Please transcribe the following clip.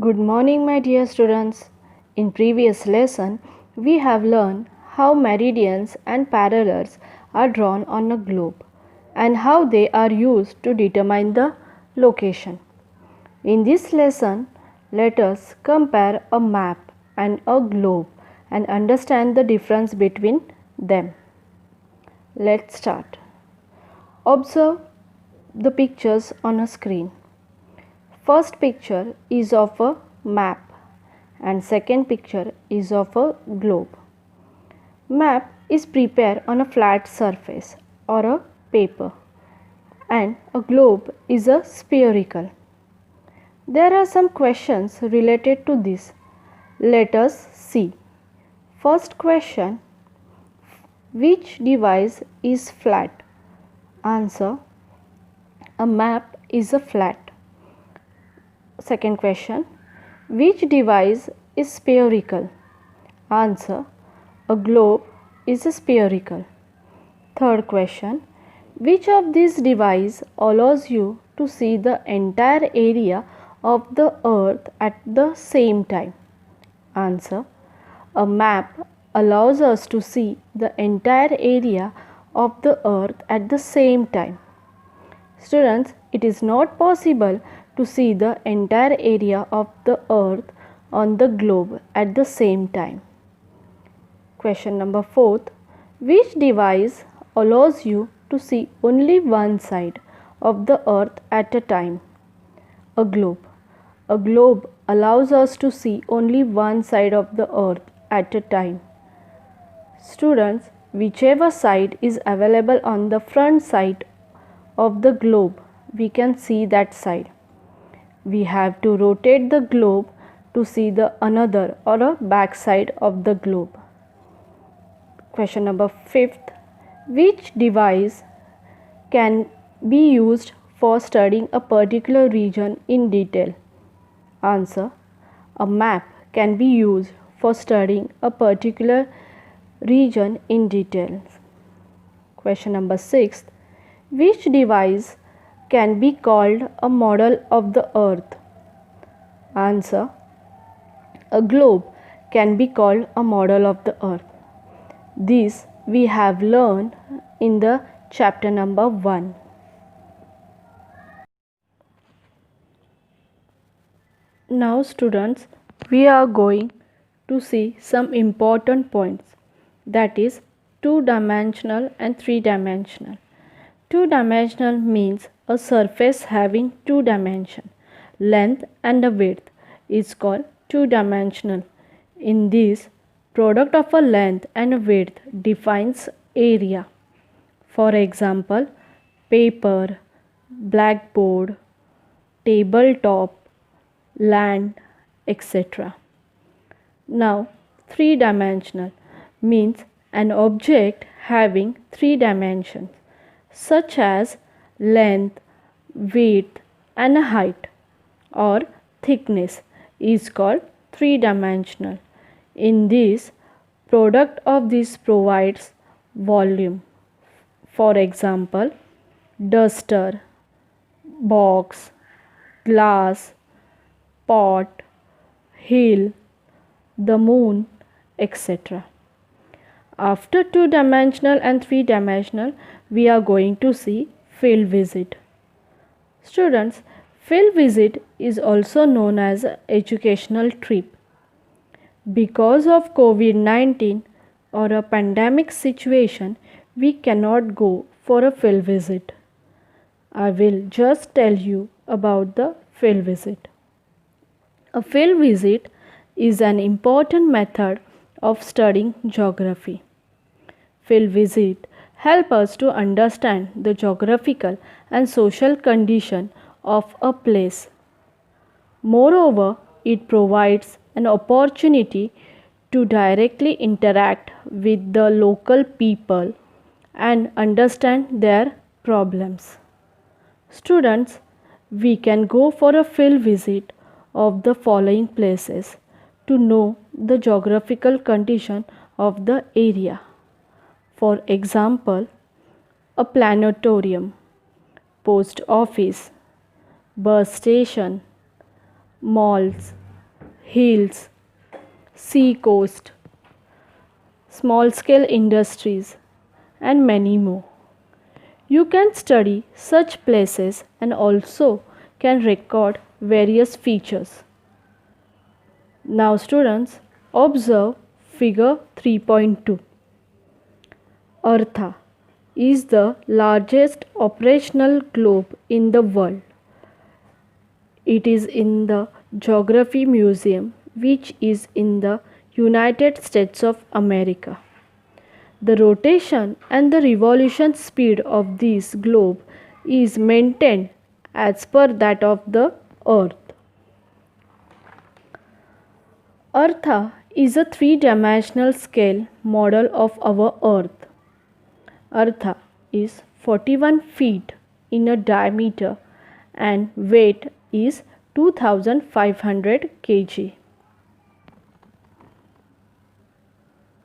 Good morning, my dear students. In previous lesson, we have learned how meridians and parallels are drawn on a globe and how they are used to determine the location. In this lesson, let us compare a map and a globe and understand the difference between them. Let's start. Observe the pictures on a screen. First picture is of a map and second picture is of a globe. Map is prepared on a flat surface or a paper and a globe is a spherical. There are some questions related to this. Let us see. First question: which device is flat? Answer: a map is a flat. Second question: which device is spherical? Answer: a globe is spherical. Third question: which of these devices allows you to see the entire area of the earth at the same time? Answer: a map allows us to see the entire area of the earth at the same time. Students, it is not possible to see the entire area of the earth on the globe at the same time. Question number 4. Which device allows you to see only one side of the earth at a time? A globe. A globe allows us to see only one side of the earth at a time. Students, whichever side is available on the front side of the globe, we can see that side. We have to rotate the globe to see the another or a back side of the globe. Question number 5. Which device can be used for studying a particular region in detail? Answer: a map can be used for studying a particular region in detail. Question number 6. Which device can be called a model of the earth? Answer: a globe can be called a model of the earth. This we have learned in the chapter number 1. Now students, we are going to see some important points, that is two-dimensional and three-dimensional. Two-dimensional means a surface having two dimensions. Length and the width is called two-dimensional. In this, product of a length and width defines area. For example, paper, blackboard, tabletop, land, etc. Now, three-dimensional means an object having three dimensions, such as length, width and height or thickness is called three-dimensional. In this, product of this provides volume. For example, duster, box, glass, pot, hill, the moon, etc. After two-dimensional and three-dimensional, we are going to see field visit. Students, field visit is also known as educational trip. Because of COVID-19 or a pandemic situation, we cannot go for a field visit. I will just tell you about the field visit. A field visit is an important method of studying geography. Field visit help us to understand the geographical and social condition of a place. Moreover, it provides an opportunity to directly interact with the local people and understand their problems. Students, we can go for a field visit of the following places to know the geographical condition of the area. For example, a planetarium, post office, bus station, malls, hills, sea coast, small scale industries, and many more. You can study such places and also can record various features. Now students, observe figure 3.2. Eartha is the largest operational globe in the world. It is in the Geography Museum, which is in the United States of America. The rotation and the revolution speed of this globe is maintained as per that of the Earth. Eartha is a three-dimensional scale model of our Earth. Eartha is 41 feet in a diameter and weight is 2500 kg.